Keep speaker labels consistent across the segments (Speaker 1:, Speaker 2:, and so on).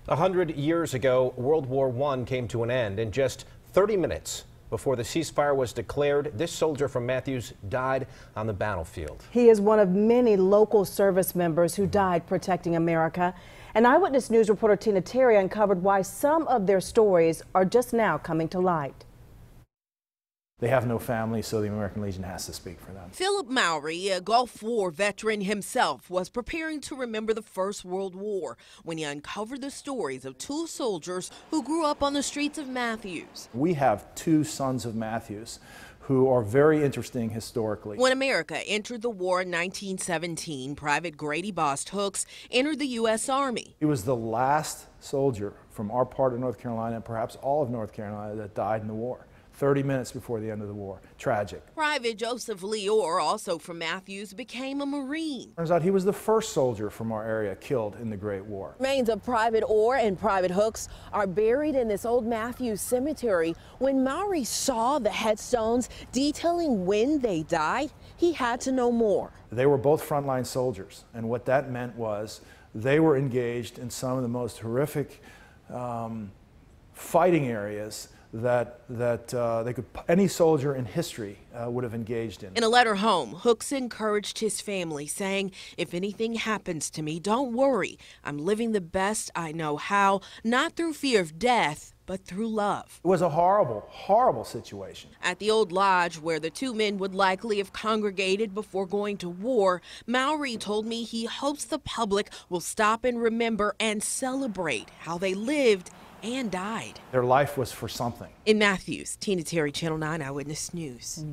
Speaker 1: 100 years ago, World War I came to an end. In just 30 minutes before the ceasefire was declared, this soldier from Matthews died on the battlefield.
Speaker 2: He is one of many local service members who died protecting America. And Eyewitness News reporter Tina Terry uncovered why some of their stories are just now coming to light.
Speaker 3: They have no family, so the American Legion has to speak for them.
Speaker 4: Philip Mowry, a Gulf War veteran himself, was preparing to remember the First World War when he uncovered the stories of two soldiers who grew up on the streets of Matthews.
Speaker 3: We have two sons of Matthews who are very interesting historically.
Speaker 4: When America entered the war in 1917, Private Grady Bost Hooks entered the U.S. Army.
Speaker 3: He was the last soldier from our part of North Carolina, and perhaps all of North Carolina, that died in the war. 30 minutes before the end of the war. Tragic.
Speaker 4: Private Joseph Lee Orr, also from Matthews, became a Marine.
Speaker 3: Turns out he was the first soldier from our area killed in the Great War.
Speaker 5: Remains of Private Orr and Private Hooks are buried in this old Matthews cemetery. When Mowry saw the headstones detailing when they died, he had to know more.
Speaker 3: They were both frontline soldiers, and what that meant was they were engaged in some of the most horrific fighting areas that any soldier in history would have engaged in.
Speaker 4: In a letter home, Hooks encouraged his family, saying, "If anything happens to me, don't worry. I'm living the best I know how, not through fear of death, but through love."
Speaker 3: It was a horrible, horrible situation.
Speaker 4: At the old lodge where the two men would likely have congregated before going to war, Mowry told me he hopes the public will stop and remember and celebrate how they lived and died.
Speaker 3: Their life was for something.
Speaker 4: In Matthews, Tina Terry, Channel 9 Eyewitness News.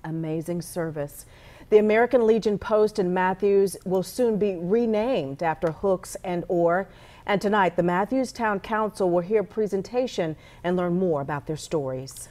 Speaker 2: Amazing service. The American Legion post in Matthews will soon be renamed after Hooks and Orr. And tonight, the Matthews Town Council will hear a presentation and learn more about their stories.